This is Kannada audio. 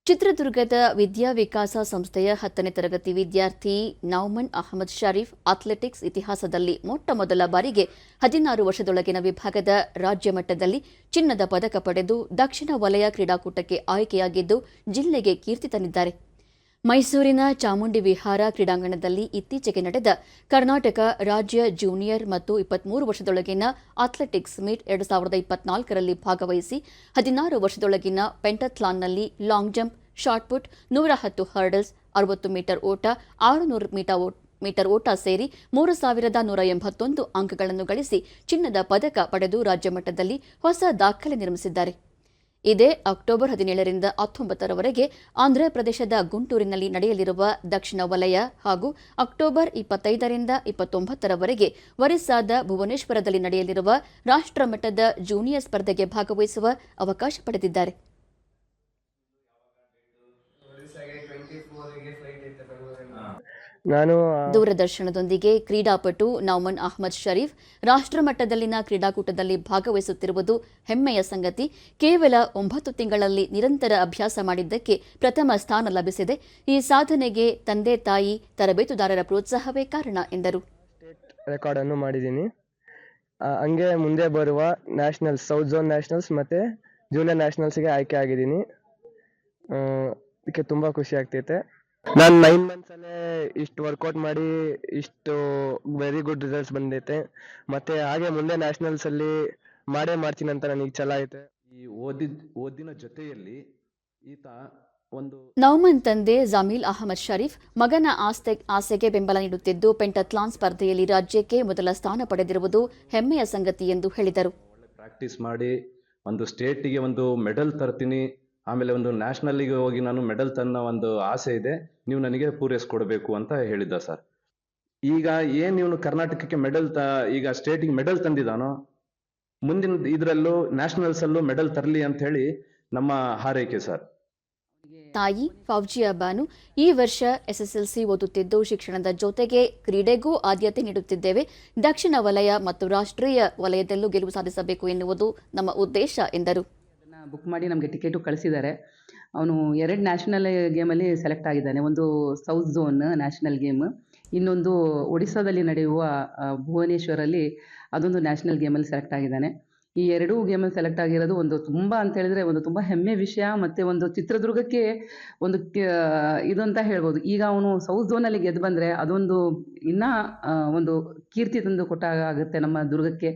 ಚಿತ್ರದುರ್ಗದ ವಿದ್ಯಾವಿಕಾಸ ಸಂಸ್ಥೆಯ 10ನೇ ತರಗತಿ ವಿದ್ಯಾರ್ಥಿ ನೌಮನ್ ಅಹಮದ್ ಶರೀಫ್ ಅಥ್ಲೆಟಿಕ್ಸ್ ಇತಿಹಾಸದಲ್ಲಿ ಮೊಟ್ಟಮೊದಲ ಬಾರಿಗೆ 16 ವರ್ಷದೊಳಗಿನ ವಿಭಾಗದ ರಾಜ್ಯ ಮಟ್ಟದಲ್ಲಿ ಚಿನ್ನದ ಪದಕ ಪಡೆದು ದಕ್ಷಿಣ ವಲಯ ಕ್ರೀಡಾಕೂಟಕ್ಕೆ ಆಯ್ಕೆಯಾಗಿದ್ದು ಜಿಲ್ಲೆಗೆ ಕೀರ್ತಿ ತಂದಿದ್ದಾರೆ. ಮೈಸೂರಿನ ಚಾಮುಂಡಿ ವಿಹಾರ ಕ್ರೀಡಾಂಗಣದಲ್ಲಿ ಇತ್ತೀಚೆಗೆ ನಡೆದ ಕರ್ನಾಟಕ ರಾಜ್ಯ ಜೂನಿಯರ್ ಮತ್ತು 23 ವರ್ಷದೊಳಗಿನ ಅಥ್ಲೆಟಿಕ್ಸ್ ಮೀಟ್ 2024ರಲ್ಲಿ ಭಾಗವಹಿಸಿ 16 ವರ್ಷದೊಳಗಿನ ಪೆಂಟಾಥ್ಲಾನ್ನಲ್ಲಿ long jump, shot put, 110 hurdles, 60 metre ಓಟ, 600 ಮೀಟರ್ ಓಟ ಸೇರಿ 3181 ಅಂಕಗಳನ್ನು ಗಳಿಸಿ ಚಿನ್ನದ ಪದಕ ಪಡೆದು ರಾಜ್ಯ ಮಟ್ಟದಲ್ಲಿ ಹೊಸ ದಾಖಲೆ ನಿರ್ಮಿಸಿದ್ದಾರೆ. ಇದೇ ಅಕ್ಟೋಬರ್ 17ರಿಂದ 19ರವರೆಗೆ ಆಂಧ್ರಪ್ರದೇಶದ ಗುಂಟೂರಿನಲ್ಲಿ ನಡೆಯಲಿರುವ ದಕ್ಷಿಣ ವಲಯ ಹಾಗೂ ಅಕ್ಟೋಬರ್ 25ರಿಂದ 29ರವರೆಗೆ ಒರಿಸ್ಸಾದ ಭುವನೇಶ್ವರದಲ್ಲಿ ನಡೆಯಲಿರುವ ರಾಷ್ಟ್ರಮಟ್ಟದ ಜೂನಿಯರ್ ಸ್ಪರ್ಧೆಗೆ ಭಾಗವಹಿಸುವ ಅವಕಾಶ ಪಡೆದಿದ್ದಾರೆ. ದೂರದರ್ಶನದೊಂದಿಗೆ ಕ್ರೀಡಾಪಟು ನೌಮನ್ ಅಹಮದ್ ಶರೀಫ್ ರಾಷ್ಟ್ರಮಟ್ಟದಲ್ಲಿನ ಕ್ರೀಡಾಕೂಟದಲ್ಲಿ ಭಾಗವಹಿಸುತ್ತಿರುವುದು ಹೆಮ್ಮೆಯ ಸಂಗತಿ. ಕೇವಲ 9 ತಿಂಗಳಲ್ಲಿ ನಿರಂತರ ಅಭ್ಯಾಸ ಮಾಡಿದ್ದಕ್ಕೆ ಪ್ರಥಮ ಸ್ಥಾನ ಲಭಿಸಿದೆ. ಈ ಸಾಧನೆಗೆ ತಂದೆ ತಾಯಿ, ತರಬೇತುದಾರರ ಪ್ರೋತ್ಸಾಹವೇ ಕಾರಣ ಎಂದರು. ರೆಕಾರ್ಡ್ ಅನ್ನು ಮಾಡಿದ್ದೀನಿ. ಹಂಗೆ ಮುಂದೆ ಬರುವ ನ್ಯಾಷನಲ್ಸ್, ಸೌತ್ ಝೋನ್ ನ್ಯಾಷನಲ್ಸ್ ಮತ್ತು ಜೂನಿಯರ್ ನ್ಯಾಷನಲ್ಸ್ಗೆ ಆಯ್ಕೆ ಆಗಿದ್ದೀನಿ. ಇದಕ್ಕೆ ತುಂಬ ಖುಷಿ ಆಗ್ತೈತೆ. ನಾನು 9 ಮಂತ್ಸಲ್ಲೇ ಇಷ್ಟು ವರ್ಕೌಟ್ ಮಾಡಿ ಇಷ್ಟು ವೆರಿ ಗುಡ್ ರಿಸಲ್ಟ್ಸ್ ಬಂದೈತೆ. ಮತ್ತು ಹಾಗೆ ಮುಂದೆ ನ್ಯಾಷನಲ್ಸಲ್ಲಿ ಮಾಡ್ತೀನಿ ಅಂತ ನನಗೆ ಛಲ ಐತೆ. ಈ ಓದಿನ ಜೊತೆಯಲ್ಲಿ ಈತ ಒಂದು ನೌಮನ್ ತಂದೆ ಜಮೀಲ್ ಅಹಮದ್ ಶರೀಫ್ ಮಗನ ಆಸೆಗೆ ಬೆಂಬಲ ನೀಡುತ್ತಿದ್ದು ಪೆಂಟಾಥ್ಲಾನ್ ಸ್ಪರ್ಧೆಯಲ್ಲಿ ರಾಜ್ಯಕ್ಕೆ ಮೊದಲ ಸ್ಥಾನ ಪಡೆದಿರುವುದು ಹೆಮ್ಮೆಯ ಸಂಗತಿ ಎಂದು ಹೇಳಿದರು. ಒಳ್ಳೆ ಪ್ರಾಕ್ಟೀಸ್ ಮಾಡಿ ಒಂದು ಸ್ಟೇಟಿಗೆ ಒಂದು ಮೆಡಲ್ ತರ್ತೀನಿ, ಆಮೇಲೆ ಒಂದು ನ್ಯಾಷನಲ್ಲಿಗೆ ಹೋಗಿ ನಾನು ಮೆಡಲ್ ತನ್ನ ಒಂದು ಆಸೆ ಇದೆ, ನೀವು ನನಗೆ ಪೂರೈಸ್ಕೊಡ್ಬೇಕು ಅಂತ ಹೇಳಿದ್ದ ಸರ್. ಈಗ ಏನು ಇವನು ಕರ್ನಾಟಕಕ್ಕೆ ಈಗ ಸ್ಟೇಟಿಗೆ ಮೆಡಲ್ ತಂದಿದ್ದಾನೋ, ಮುಂದಿನ ಇದರಲ್ಲೂ ನ್ಯಾಷನಲ್ಸಲ್ಲೂ ಮೆಡಲ್ ತರಲಿ ಅಂತ ಹೇಳಿ ನಮ್ಮ ಹಾರೈಕೆ ಸರ್. ತಾಯಿ ಫೌಜಿಯಾ ಬಾನು ಈ ವರ್ಷ ಎಸ್ಎಸ್ಎಲ್ಸಿ ಓದುತ್ತಿದ್ದು ಶಿಕ್ಷಣದ ಜೊತೆಗೆ ಕ್ರೀಡೆಗೂ ಆದ್ಯತೆ ನೀಡುತ್ತಿದ್ದೇವೆ. ದಕ್ಷಿಣ ವಲಯ ಮತ್ತು ರಾಷ್ಟ್ರೀಯ ವಲಯದಲ್ಲೂ ಗೆಲುವು ಸಾಧಿಸಬೇಕು ಎನ್ನುವುದು ನಮ್ಮ ಉದ್ದೇಶ ಎಂದರು. ಬುಕ್ ಮಾಡಿ ನಮಗೆ ಟಿಕೆಟು ಕಳಿಸಿದ್ದಾರೆ. ಅವನು 2 ನ್ಯಾಷನಲ್ ಗೇಮಲ್ಲಿ ಸೆಲೆಕ್ಟ್ ಆಗಿದ್ದಾನೆ. ಒಂದು ಸೌತ್ ಝೋನ್ ನ್ಯಾಷನಲ್ ಗೇಮ್, ಇನ್ನೊಂದು ಒಡಿಸ್ಸಾದಲ್ಲಿ ನಡೆಯುವ ಭುವನೇಶ್ವರಲ್ಲಿ ಅದೊಂದು ನ್ಯಾಷನಲ್ ಗೇಮಲ್ಲಿ ಸೆಲೆಕ್ಟ್ ಆಗಿದ್ದಾನೆ. ಈ 2 ಗೇಮಲ್ಲಿ ಸೆಲೆಕ್ಟ್ ಆಗಿರೋದು ಒಂದು ತುಂಬ ಅಂತ ಹೇಳಿದ್ರೆ ಒಂದು ತುಂಬ ಹೆಮ್ಮೆ ವಿಷಯ. ಮತ್ತು ಒಂದು ಚಿತ್ರದುರ್ಗಕ್ಕೆ ಒಂದು ಇದು ಅಂತ ಹೇಳ್ಬೋದು. ಈಗ ಅವನು ಸೌತ್ ಝೋನಲ್ಲಿ ಗೆದ್ದು ಬಂದರೆ ಅದೊಂದು ಇನ್ನೂ ಒಂದು ಕೀರ್ತಿ ತಂದು ಕೊಟ್ಟಾಗುತ್ತೆ ನಮ್ಮ ದುರ್ಗಕ್ಕೆ.